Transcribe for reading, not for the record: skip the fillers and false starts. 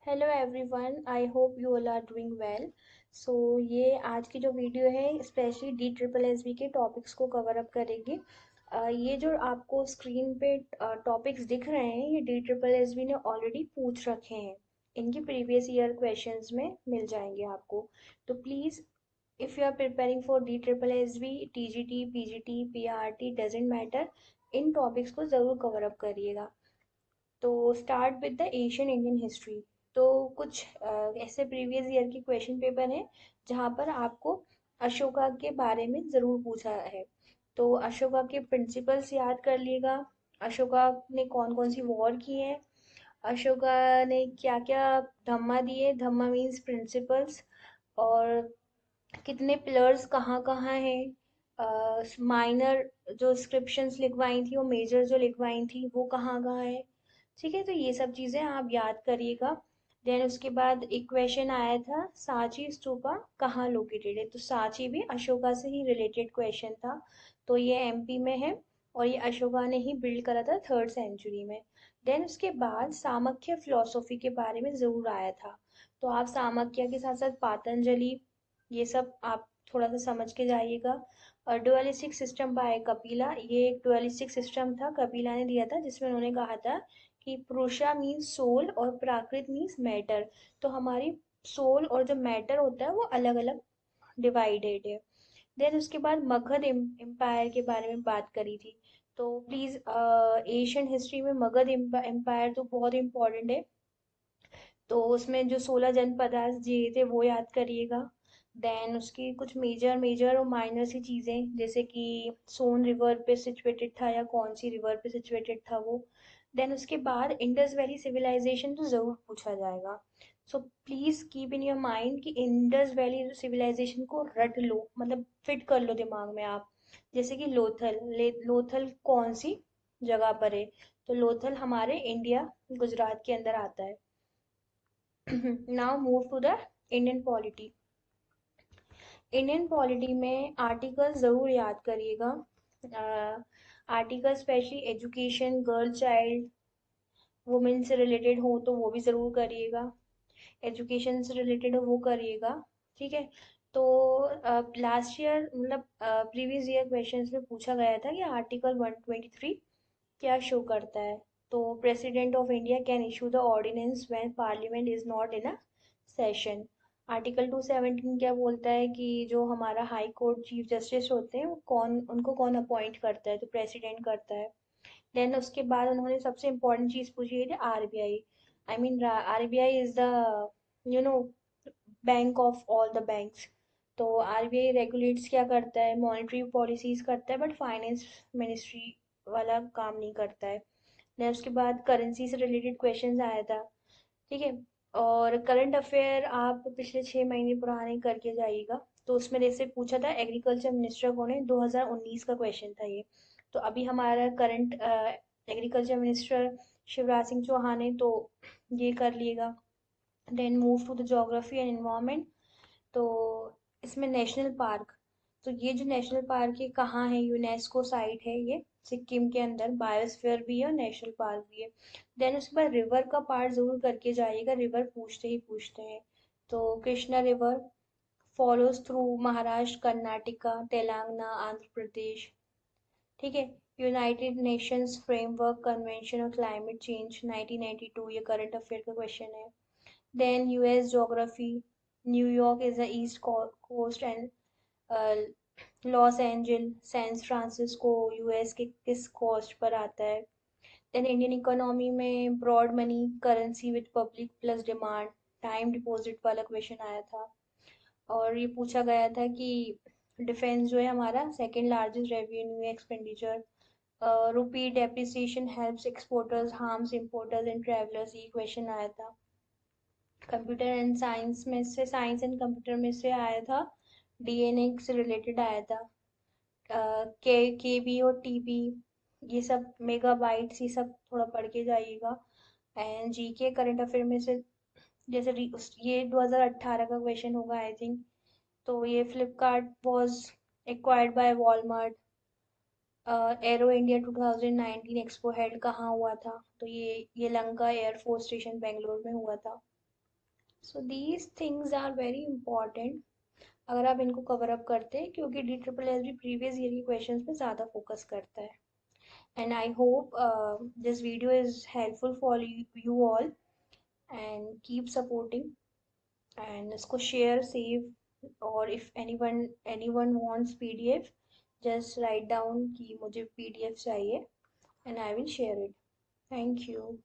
Hello everyone, I hope you all are doing well. So ये आज की जो वीडियो है specially D triple S B के टॉपिक्स को कवर अप करेगी। ये जो आपको स्क्रीन पे टॉपिक्स दिख रहे हैं ये डी ट्रिपल एस बी ने ऑलरेडी पूछ रखे हैं। इनके प्रीवियस ईयर क्वेश्चंस में मिल जाएंगे आपको। तो please, if you are preparing for D triple S B, T G T, P G T, P R T, doesn't matter, इन टॉपिक्स को ज़रूर कवर अप करिएगा। तो start with the Asian Indian history. तो कुछ ऐसे प्रीवियस ईयर के question paper हैं जहाँ पर आपको अशोका के बारे में ज़रूर पूछा है। तो अशोका के प्रिंसिपल्स याद कर लिएगा। अशोका ने कौन कौन सी वॉर की है, अशोका ने क्या क्या धम्मा दिए, धम्मा मीन्स प्रिंसिपल्स, और कितने पिलर्स कहाँ कहाँ हैं, माइनर जो स्क्रिप्शंस लिखवाई थी और मेजर जो लिखवाई थी वो कहाँ कहाँ है। ठीक है, तो ये सब चीज़ें आप याद करिएगा। देन उसके बाद एक क्वेश्चन आया था, सांची स्तूपा कहाँ लोकेटेड है। तो सांची भी अशोका से ही रिलेटेड क्वेश्चन था। तो ये एमपी में है और ये अशोका ने ही बिल्ड करा था 3rd सेंचुरी में। देन उसके बाद सामख्य फिलोसॉफी के बारे में ज़रूर आया था। तो आप सामख्य के साथ साथ पातंजलि, ये सब आप थोड़ा सा समझ के जाइएगा। और डुअलिस्टिक सिस्टम बाय कपिला, ये एक डुअलिस्टिक सिस्टम था कपिला ने दिया था जिसमें उन्होंने कहा था कि पुरुषा मीन्स सोल और प्राकृत मीन्स मैटर। तो हमारी सोल और जो मैटर होता है वो अलग अलग डिवाइडेड है। देन उसके बाद मगध एम्पायर के बारे में बात करी थी। तो प्लीज़, एशियन हिस्ट्री में मगध एम्पायर तो बहुत इम्पोर्टेंट है। तो उसमें जो 16 जनपद जी थे वो याद करिएगा। देन उसकी कुछ मेजर मेजर और माइनर सी चीज़ें, जैसे कि सोन रिवर पे सिचुएटेड था या कौन सी रिवर पे सिचुएटेड था वो। देन उसके बाद इंडस वैली सिविलाइजेशन तो ज़रूर पूछा जाएगा। So please keep in your mind कि इंडस वैली सिविलाइजेशन को रट लो, मतलब फिट कर लो दिमाग में आप। जैसे कि लोथल कौन सी जगह पर है। तो लोथल हमारे इंडिया गुजरात के अंदर आता है। Now move to the Indian polity. Indian polity में आर्टिकल ज़रूर याद करिएगा। Article specially education, girl child, women से रिलेटेड हो तो वो भी ज़रूर करिएगा। एजुकेशन से रिलेटेड हो वो करिएगा। ठीक है। तो लास्ट ईयर मतलब प्रीवियस ईयर क्वेश्चंस में पूछा गया था कि आर्टिकल 123 क्या शो करता है। तो president of India can issue the ordinance when parliament is not in a session. Article 217 क्या बोलता है कि जो हमारा हाई कोर्ट चीफ जस्टिस होते हैं वो कौन, उनको कौन अपॉइंट करता है, तो प्रेसिडेंट करता है। देन उसके बाद उन्होंने सबसे इम्पोर्टेंट चीज़ पूछी है RBI. I mean RBI is the you know bank of all the banks. तो आरबीआई रेगुलेट्स क्या करता है, मॉनेटरी पॉलिसीज करता है, बट फाइनेंस मिनिस्ट्री वाला काम नहीं करता है। देन उसके बाद करेंसी से रिलेटेड क्वेश्चन आया था। ठीक है। और करंट अफेयर आप पिछले 6 महीने पुराने करके जाइएगा। तो उसमें जैसे पूछा था एग्रीकल्चर मिनिस्टर कौन है, 2019 का क्वेश्चन था ये। तो अभी हमारा current agriculture minister Shivraj Singh Chauhan है, तो ये कर लिएगा। Then move to the geography and environment. तो इसमें नेशनल पार्क, तो ये जो नेशनल पार्क है कहाँ है, यूनेस्को साइट है ये, सिक्किम के अंदर बायोस्फीयर भी है और नेशनल पार्क भी है। देन उसके बाद रिवर का पार्ट जरूर करके जाइएगा, रिवर पूछते ही पूछते हैं। तो Krishna river follows through Maharashtra, Karnataka, Telangana, Andhra Pradesh. ठीक है। United Nations framework convention on climate change 1992, ये करंट अफेयर का क्वेश्चन है। Then US geography, New York is the east coast and Los Angeles San Francisco US के किस कोस्ट पर आता है। देन इंडियन इकोनॉमी में broad money currency with public plus demand, time deposit वाला क्वेश्चन आया था। और ये पूछा गया था कि डिफेंस जो है हमारा second largest revenue expenditure, rupee depreciation helps exporters harms importers and travellers, ये क्वेश्चन आया था। कंप्यूटर एंड साइंस में से, साइंस एंड कंप्यूटर में से आया था, डीएनए से रिलेटेड आया था। के बी और टीबी, ये सब मेगाबाइट्स, ये सब थोड़ा पढ़ के जाइएगा। एंड जीके करंट अफेयर में से जैसे ये 2018 का क्वेश्चन होगा आई थिंक। तो ये Flipkart was acquired by Walmart. Arrow India 2019 expo head कहाँ हुआ था, तो ये लंका एयरफोर्स स्टेशन बेंगलोर में हुआ था। So these things are very important अगर आप इनको कवर अप करते हैं, क्योंकि डी ट्रिपल एस भी प्रीवियस ईयर की क्वेश्चंस पे ज़्यादा फोकस करता है. And I hope this video is helpful for you all, and keep supporting, and इसको share, save, और if anyone wants PDF, just write down कि मुझे PDF चाहिए, and I will share it. Thank you.